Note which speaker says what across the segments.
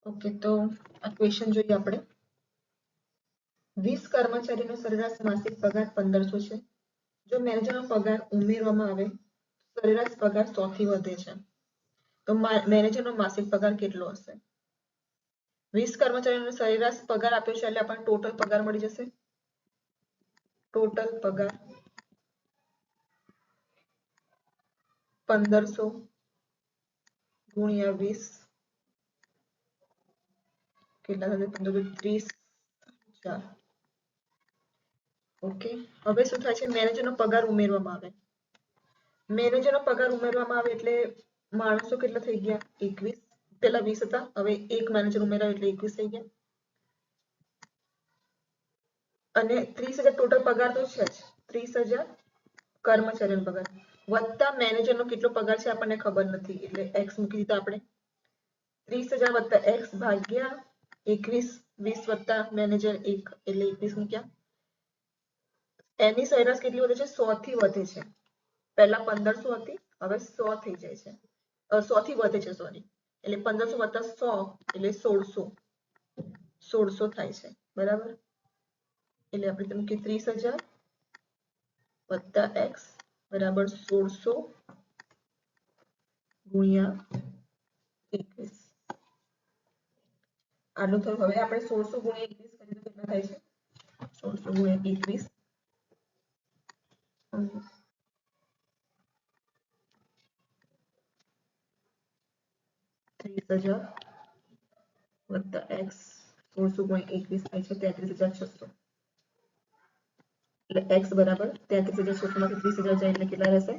Speaker 1: Okay, તો આ question જોઈએ આપણે. 20 કર્મચારીનો સરેરાશ માસિક પગાર 1500 છે. જો મેનેજરનો પગાર ઉમેરવામાં આવે તો સરેરાશ પગાર 100 થી વધે છે. તો મેનેજરનો માસિક પગાર કેટલો હશે? 20 કર્મચારીનો સરેરાશ પગાર આપ્યો છે એટલે આપણને ટોટલ પગાર મળી જશે. ટોટલ પગાર 1500 ગુણ્યા 20 કેટલા થશે? 30,000. ઓકે, હવે શું થાય છે? મેનેજરનો પગાર ઉમેરવામાં આવે. મેનેજરનો પગાર ઉમેરવામાં આવે એટલે માણસો કેટલા થઈ ગયા? 21. પેલા 20 હતા, હવે એક મેનેજર ઉમેરાયો એટલે 21 થઈ ગયા. અને 30,000 ટોટલ પગાર તો છે જ. 30,000 કર્મચારીનો પગાર વત્તા મેનેજરનો કેટલો પગાર છે આપણને ખબર નથી, એટલે x મૂકી દીધા આપણે. 30,000 વત્તા x ભાગ્યા 21. 20 વત્તા મેનેજર 1 એટલે 21 મૂક્યા. એની સરેરાશ કેટલી વધે છે? 100 થી વધે છે. પહેલા 1500 હતી, હવે 100 થઈ જાય છે. 100 થી વધે છે, સોરી. એટલે 1500 વત્તા 100 એટલે 1600. 1600 થાય છે, બરાબર. એટલે આપણે તેમ કે 30,000 વત્તા x બરાબર 1600 ગુણ્યા 21. આનું થયું. હવે આપણે 1600 ગુણ્યા 21 કરીએ તો કેટલા થાય છે? 1600 ગુણ્યા 21 30,000 વત્તા x 1600 ગુણ્યા 21 થાય છે 33,600. એટલે x બરાબર 33,600 માંથી 30,000 જાય એટલે કેટલા રહેશે?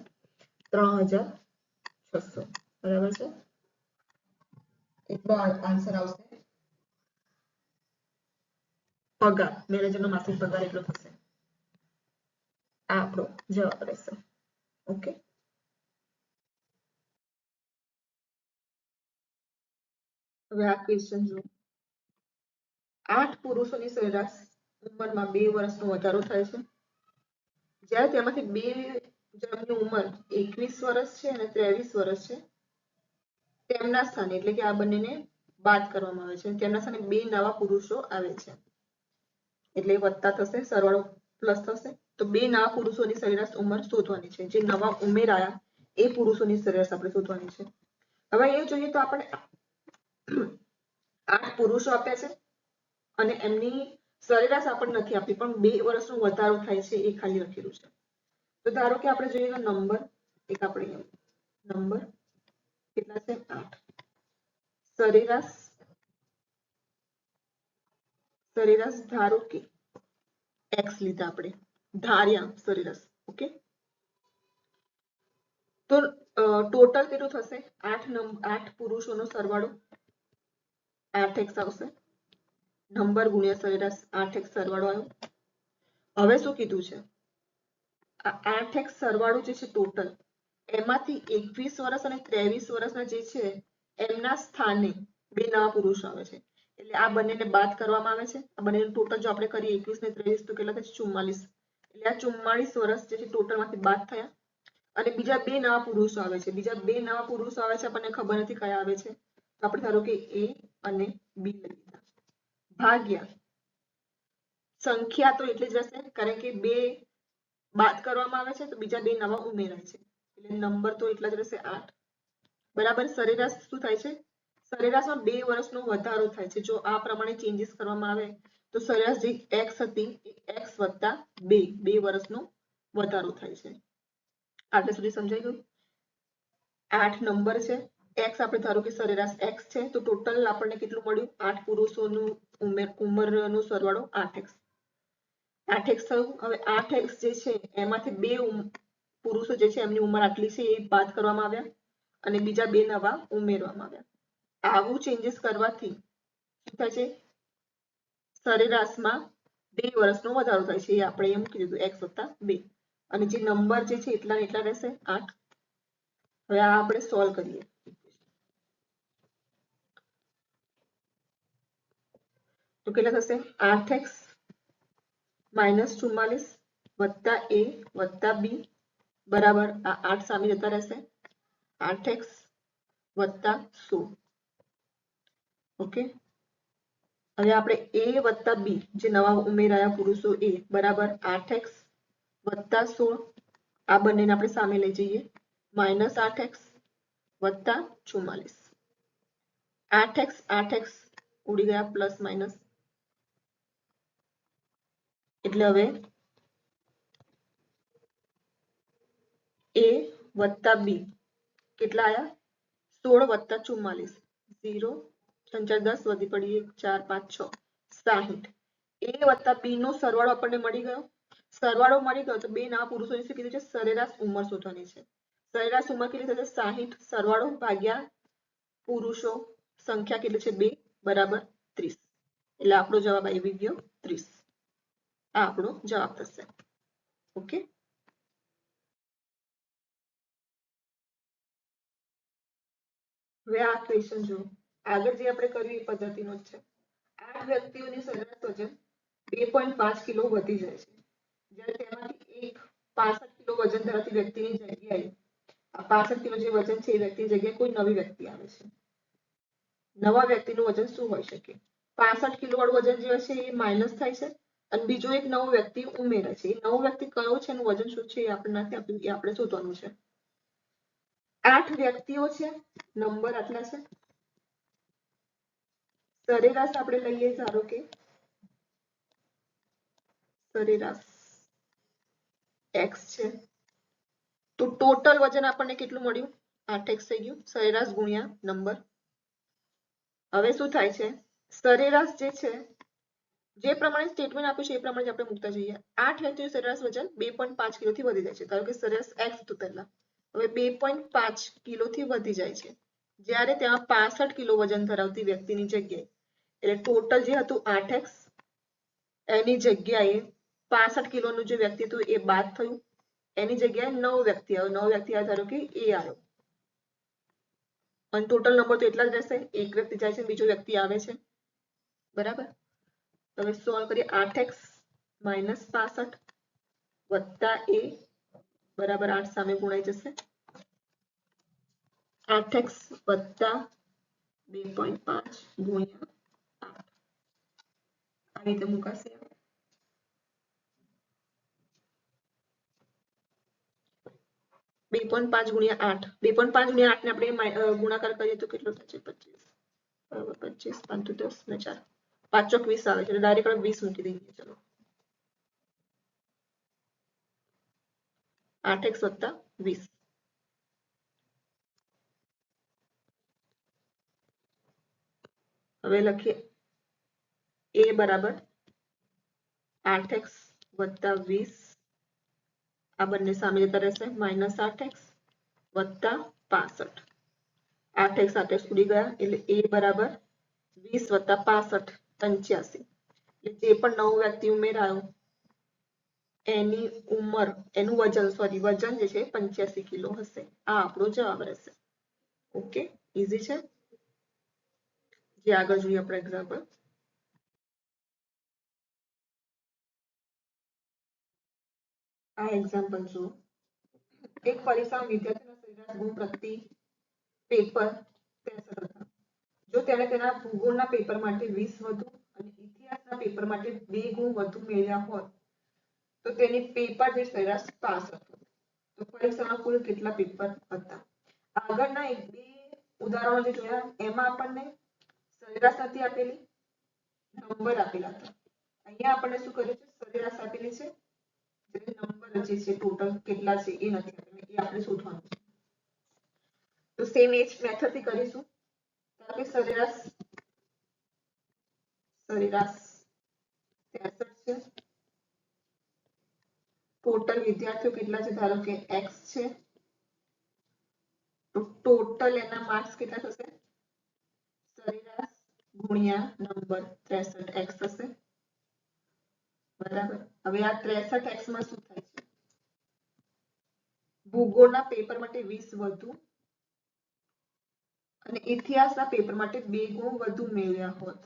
Speaker 1: 3,600. બરાબર છે. એટલો આન્સર આવશે. પગાર, મેનેજરનો માસિક પગાર એટલો થશે. આ આપણો જવાબ રહેશે. ઓકે, હવે આ ક્વેશ્ચન જો. 8 પુરુષોની સરેરાશ ઉંમરમાં 2 વર્ષનો વધારો થાય છે. જ્યારે તેમાંથી 2 જણની ઉંમર 21 વર્ષ છે અને 23 વર્ષ છે, તેમના સ્થાને એટલે કે આ બંનેને બાદ કરવામાં આવે છે. તેમના સ્થાને 2 નવા પુરુષો આવે છે. એટલે વત્તા થશે, સરવાળો પ્લસ થશે. તો 2 નવા પુરુષોની સરેરાશ ઉંમર શોધવાની છે. જે નવા ઉમેરાયા એ પુરુષોની સરેરાશ આપણે શોધવાની છે. હવે એ જોઈએ તો આપણે 8 પુરુષો આપ્યા છે અને એમની સરેરાશ આપણને નથી આપી, પણ 2 વર્ષનો વધારો થાય છે એ ખાલી લખેલું છે. તો ધારો કે આપણે જોઈએ તો નંબર એક આપણે નંબર કેટલા છે? 8. સરેરાશ ધારો કે x લીધા આપણે, ધાર્યા સરેરાશ. ઓકે, તો ટોટલ કેટલું થશે? 8 પુરુષોનો સરવાળો 8x આવશે. નંબર ગુણ્યા સરેરાશ 8x સરવાળો આવ્યો. હવે શું કીધું છે? આ 8x સરવાળો જે છે ટોટલ, એમાંથી 21 વર્ષ અને 23 વર્ષના જે છે એમના સ્થાને 2 નવા પુરુષો આવે છે. એટલે આ બંનેને બાદ કરવામાં આવે છે. આ બંનેનું ટોટલ જો આપણે કરીએ 21 ને 23 તો કેટલા થશે? 44. એટલે આ 44 વર્ષ જે છે ટોટલમાંથી બાદ થયા. અને બીજા 2 નવા પુરુષો આવે છે. બીજા 2 નવા પુરુષો આવે છે, આપણને ખબર નથી કયા આવે છે. તો આપણે ધારો કે a અને b લઈ લીધા ભાગ્યા સંખ્યા તો એટલી જ રહેશે, કારણ કે 2 બાદ કરવામાં આવે છે તો બીજા 2 નવા ઉમેરાય છે. એટલે નંબર તો એટલા જ રહેશે 8. બરાબર. સરેરાશ શું થાય છે? સરેરાશમાં 2 વર્ષનો વધારો થાય છે. જો આ પ્રમાણે ચેન્જીસ કરવામાં આવે તો સરેરાશ જે x હતી એ x વત્તા 2 વર્ષનો વધારો થાય છે. આટલે સુધી સમજાઈ ગયું? 8 નંબર છે, x આપણે ધારો કે સરેરાશ x છે, તો ટોટલ આપણને કેટલું મળ્યું? 8 પુરુષોનું ઉંમરનો સરવાળો 8x. 8x થયું. હવે 8x જે છે એમાંથી 2 પુરુષો જે છે એમની ઉંમર આટલી છે એ બાદ કરવામાં આવ્યા અને બીજા 2 નવા ઉમેરવામાં આવ્યા. આવું ચેન્જીસ કરવાથી શું થાય છે? સરેરાશમાં 2 વર્ષનો વધારો થાય છે. એ આપણે મૂકી દીધું x વત્તા 2. અને જે નંબર જે છે એટલા ને એટલા રહેશે 8. હવે આ આપણે સોલ્વ કરીએ. તો કેટલા થશે? 8x માઇનસ 44 વત્તા a વત્તા b બરાબર આ 8 સામે જતા રહેશે. 8x વત્તા 16. ઓકે, હવે આપણે એ વત્તા બી જે નવા ઉમેરાયા પુરુષો એ બરાબર 8x વત્તા 16 આ બંનેને આપણે સામે લઈ જઈએ માઇનસ 8x વત્તા 44 8x ઉડી ગયા પ્લસ માઇનસ એટલે હવે એ વત્તા બી કેટલા આયા 16 વત્તા 44 0 4 10 વધી પડી 4 5 6 60 એ વત્તા બી નો સરવાળો આપણને મળી ગયો સરવાળો મળી ગયો તો બે નવા પુરુષોની શું કીધું છે સરેરાશ ઉંમર શોધવાની છે સરેરાશ ઉંમર કેટલી થશે 60 સરવાળો ભાગ્યા પુરુષો સંખ્યા કેટલી છે 2 બરાબર 30 એટલે આપણો જવાબ આવી ગયો 30 આ આપણો જવાબ થશે ઓકે હવે આ ક્વેશ્ચન જો આગળ જે આપણે કર્યું એ પદ્ધતિનો જ છે 8 વ્યક્તિઓની સરેરાશ વજન 2.5 કિલો વધી જાય છે જ્યારે તેમાંથી એક 65 કિલો વજન ધરાવતી વ્યક્તિની જગ્યાએ આ 65 કિલો જે વજન છે એ વ્યક્તિની જગ્યાએ કોઈ નવી વ્યક્તિ આવે છે નવા વ્યક્તિનું વજન શું હોઈ શકે 65 કિલો વાળું વજન જે હશે એ માઇનસ થાય છે અને બીજો એક નવો વ્યક્તિ ઉમેરે છે એ નવો વ્યક્તિ કયો છે એનું વજન શું છે એ આપણને આપણે શોધવાનું છે 8 વ્યક્તિઓ છે નંબર આટલા છે સરેરાશ આપણે લઈએ ધારો કે સરેરાશ x છે તો ટોટલ વજન આપણને કેટલું મળ્યું 8x થઈ ગયું સરેરાશ ગુણ્યા નંબર હવે શું થાય છે સરેરાશ જે છે જે પ્રમાણે સ્ટેટમેન્ટ આપ્યું છે એ પ્રમાણે આપણે મૂકતા જઈએ 8 વ્યક્તિનું સરેરાશ વજન 2.5 કિલોથી વધી જાય છે કારણ કે સરેરાશ x હતું પહેલા હવે 2.5 કિલોથી વધી જાય છે જ્યારે ત્યાં 65 કિલો વજન ધરાવતી વ્યક્તિની જગ્યાએ એટલે ટોટલ જે હતું 8x એની જગ્યાએ 65 કિલોનું જે વ્યક્તિ હતું એ બાદ થયું એની જગ્યાએ 9 વ્યક્તિ આવ્યો 9 વ્યક્તિ આવ્યો ધારો કે એ આવ્યો અને ટોટલ નંબર તો એટલા જ રહેશે એક વ્યક્તિ જાય છે બીજો વ્યક્તિ આવે છે બરાબર હવે સોલ્વ કરીએ 8x માઇનસ 65 વત્તા a બરાબર 8 સામે ગુણાઈ જશે 8x વત્તા 2.5 ગુણ્યા 8 આ રીતે મુકાશે 2.5 ગુણ્યા 8 2.5 ગુણ્યા 8 ને આપણે ગુણાકાર કરીએ તો કેટલો થશે 25 બરાબર 25 5 તો 10 ને 4 5 ચોક 20 આવે છે એટલે ડાયરેક્ટ આપણે 20 મૂકી દઈએ ચલો 8x વત્તા 20 હવે લખીએ a બરાબર 8x વત્તા 20 આ બંને સામે જતા રહેશે માઇનસ 8x વત્તા 65 8x 8x ઉડી ગયા એટલે a બરાબર 20 વત્તા 65 85 એટલે જે પણ નવો વ્યક્તિ ઉમેરાયો એની ઉંમર એનું વજન સોરી વજન જે છે 85 કિલો હશે આ આપણો જવાબ રહેશે ઓકે ઈઝી છે જે આગળ જોઈએ આપણે એક્ઝામ્પલ આ એક્ઝામ્પલ જો એક પરીક્ષામાં વિદ્યાર્થીના સરેરાશ ગુણ પ્રતિ પેપર 63 હતા જો તેણે તેના ભૂગોળના પેપર માટે 20 વધુ અને ઇતિહાસના પેપર માટે 2 ગુણ વધુ મેળવ્યા હોત તો તેની પેપર દીઠ સરેરાશ પાસ હતો તો પરીક્ષામાં કુલ કેટલા પેપર હતા આગળના એક બે ઉદાહરણો જે જોયા એમાં આપણને સરેરાશ નથી આપેલી નંબર આપેલા હતા અહીંયા આપણને શું કર્યું છે સરેરાશ આપેલી છે નંબર જે છે ટોટલ કેટલા છે એ નથી આપેલા એ આપણે શોધવાનું છે તો સેમ એ જ મેથડ થી કરીશું ધારો કે સરેરાશ 63 છે ટોટલ વિદ્યાર્થીઓ કેટલા છે ધારો કે x છે તો ટોટલ એના માર્ક્સ કેટલા થશે સરેરાશ ગુણ્યા નંબર 63x થશે બરાબર હવે આ 63x માં શું થાય છે ભૂગોળના પેપર માટે 20 વધુ અને ઇતિહાસના પેપર માટે 2 ગુણ વધુ મેળવ્યા હોત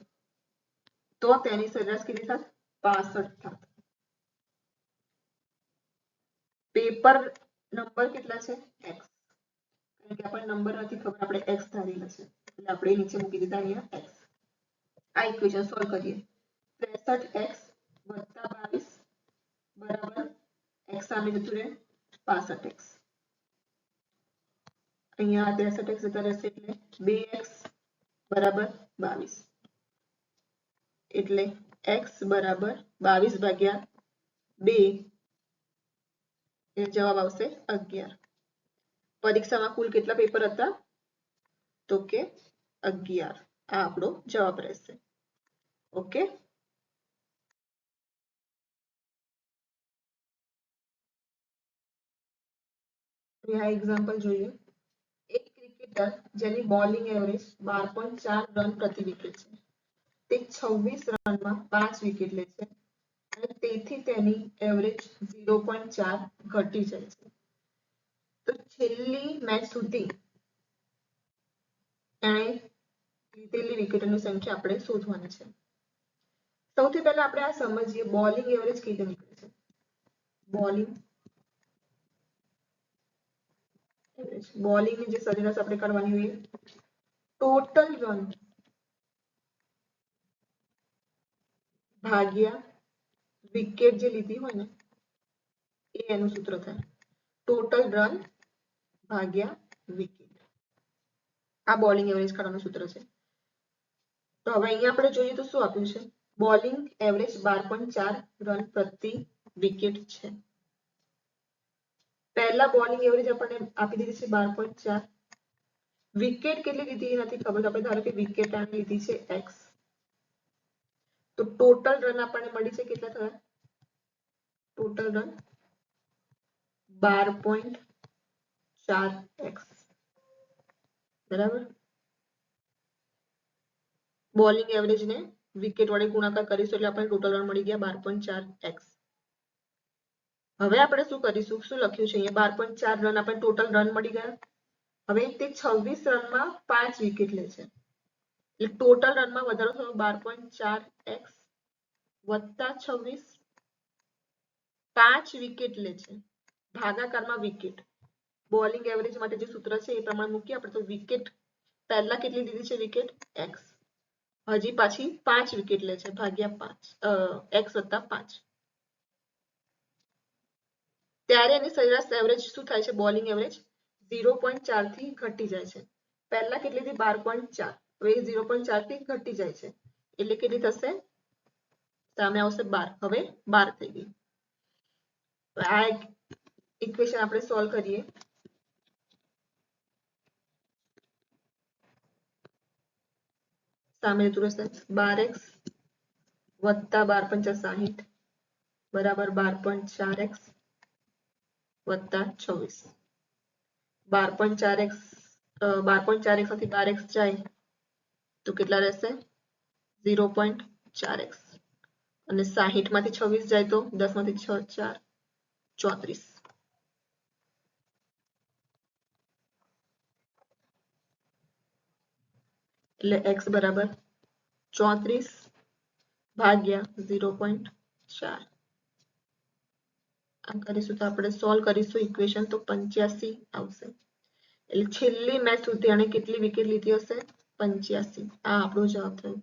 Speaker 1: તો તેની સરેરાશ કેટલી થાત 65 થાત પેપર નંબર કેટલા છે x કારણ કે આપણને નંબર નથી ખબર આપણે x ધારેલા છે એટલે આપણે નીચે મૂકી દીધા અહીંયા x આ ઇક્વેશન સોલ્વ કરીએ 63x વત્તા 22 બરાબર x સામે જતું રહે 65x અહીંયા 63x જતા રહેશે એટલે 2x બરાબર 22 એટલે x બરાબર 22 ભાગ્યા 2 એ જવાબ આવશે 11 પરીક્ષામાં કુલ કેટલા પેપર હતા તો કે 11 આ આપણો જવાબ રહેશે ઓકે આ એક્ઝામ્પલ જોઈએ એક ક્રિકેટર જેની બોલિંગ એવરેજ 12.4 રન પ્રતિ વિકેટ છે તે 26 રનમાં 5 વિકેટ લે છે અને તેથી તેની એવરેજ 0.4 ઘટી જાય છે તો છેલ્લી મેચ સુધી એણે લીધેલી વિકેટોની સંખ્યા આપણે શોધવાની છે સૌથી પહેલા આપણે આ સમજીએ બોલિંગ એવરેજ કેવી રીતે નીકળે છે બોલિંગ ની જે સરેરાશ આપણે કરવાની હોય ટોટલ રન ભાગ્યા વિકેટ જે લીધી હોય ને એ એનું સૂત્ર થાય ટોટલ રન ભાગ્યા વિકેટ આ બોલિંગ એવરેજ કાઢવાનું સૂત્ર છે તો હવે અહીંયા આપણે જોઈએ તો શું આપ્યું છે બોલિંગ એવરેજ 12.4 રન પ્રતિ વિકેટ છે પહેલા બોલિંગ એવરેજ આપણને આપી દીધી છે 12.4 વિકેટ કેટલી લીધી નથી ખબર આપણે ધારો કે વિકેટ આને લીધી છે x તો ટોટલ રન આપણને મળી છે કેટલા થયા ટોટલ રન 12.4x બરાબર બોલિંગ એવરેજ ને વિકેટ વડે ગુણાકાર કરીશું એટલે આપણને ટોટલ રન મળી ગયા 12.4x હવે આપણે શું કરીશું શું લખ્યું છે અહીંયા 12.4 રન આપણને ટોટલ રન મળી ગયા હવે તે 26 રનમાં 5 વિકેટ લે છે એટલે ટોટલ રનમાં વધારો થયો 12.4x વત્તા 26 5 વિકેટ લે છે ભાગાકારમાં વિકેટ બોલિંગ એવરેજ માટે જે સૂત્ર છે એ પ્રમાણે મૂકીએ આપણે તો વિકેટ પહેલા કેટલી લીધી છે વિકેટ x હજી પાછી 5 વિકેટ લે છે ભાગ્યા 5 x વત્તા 5 ત્યારે એની સરેરાશ એવરેજ શું થાય છે બોલિંગ એવરેજ 0.4 થી ઘટી જાય છે પહેલા કેટલી હતી 12.4 હવે 0.4 થી ઘટી જાય છે એટલે કેટલી થશે સામે આવશે 12 હવે 12 થઈ ગઈ આ ઇક્વેશન આપણે સોલ્વ કરીએ સામે જતું રહેશે 12x વત્તા 12 × 60 બરાબર 12.4x વત્તા 26 12.4x 12.4x માંથી 12x જાય તો કેટલા રહેશે 0.4x અને 60 માંથી 26 જાય તો 10 માંથી 6 4 34 એટલે x બરાબર 34 ભાગ્યા 0.4 આમ કરીશું તો આપણે સોલ્વ કરીશું ઇક્વેશન તો 85 આવશે એટલે છેલ્લી મેચ સુધી આને કેટલી વિકેટ લીધી હશે 85 આ આપણો જવાબ થયો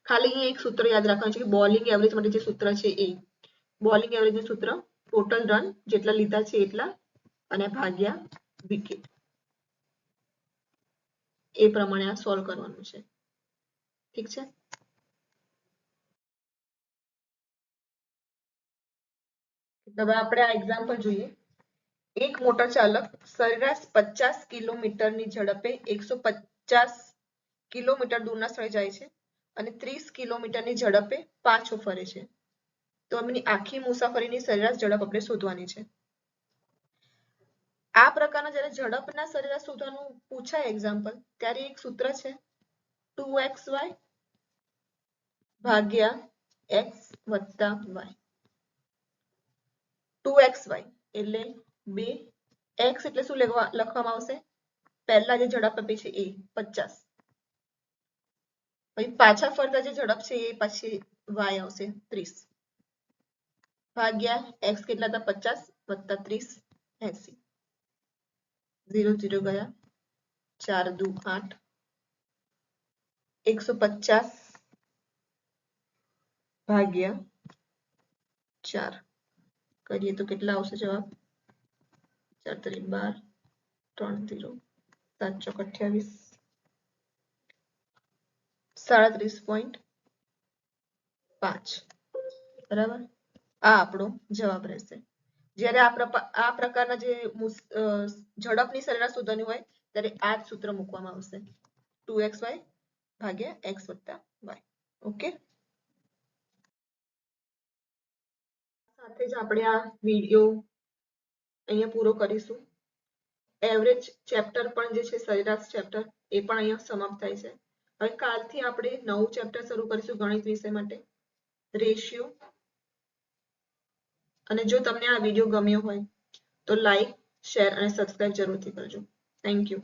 Speaker 1: ખાલી એક સૂત્ર યાદ રાખવાનું છે કે બોલિંગ એવરેજ માટે જે સૂત્ર છે એ બોલિંગ એવરેજ નું સૂત્ર ટોટલ રન જેટલા લીધા છે એટલા અને ભાગ્યા વિકેટ એ પ્રમાણે આ સોલ્વ કરવાનું છે ઠીક છે હવે આપણે આ એક્ઝામ્પલ જોઈએ એક મોટર ચાલક સરેરાશ 50 કિલોમીટરની ઝડપે 150 કિલોમીટર દૂરના સ્થળે જાય છે અને 30 કિલોમીટરની ઝડપે પાછો ફરે છે તો એમની આખી મુસાફરીની સરેરાશ ઝડપ આપણે શોધવાની છે આ પ્રકારના જ્યારે ઝડપના સરેરાશ શોધવાનું પૂછાય એક્ઝામ્પલ ત્યારે એક સૂત્ર છે 2xy ભાગ્યા x વત્તા y 2xy એટલે 2 x એટલે શું લખવામાં આવશે પહેલા જે ઝડપ આપી છે એ 50 પછી પાછા ફરતા જે ઝડપ છે એ પછી y આવશે 30 ભાગ્યા x કેટલા હતા 50 વત્તા 30 80 0 0 ગયા 4 2 8 150 ભાગ્યા 4 કરીએ તો કેટલા આવશે જવાબ? 4 તરી 12, 3 0, 7 ચોક 28, 37.5. બરાબર, આ આપણો જવાબ રહેશે. જ્યારે આ પ્રકારના જે ઝડપની સરેરાશ શોધવાની હોય ત્યારે આ જ સૂત્ર મૂકવામાં આવશે, 2xy ભાગ્યા x વત્તા y. ઓકે, સાથે જ આપણે આ વિડીયો અહીંયા પૂરો કરીશું. એવરેજ ચેપ્ટર પણ જે છે, સરેરાશ ચેપ્ટર, એ પણ અહીંયા સમાપ્ત થાય છે. હવે કાલથી આપણે નવું ચેપ્ટર શરૂ કરીશું ગણિત વિષય માટે, રેશિયો. અને જો તમને આ વિડીયો ગમ્યો હોય તો લાઈક, શેર અને સબસ્ક્રાઇબ જરૂરથી કરજો. Thank you.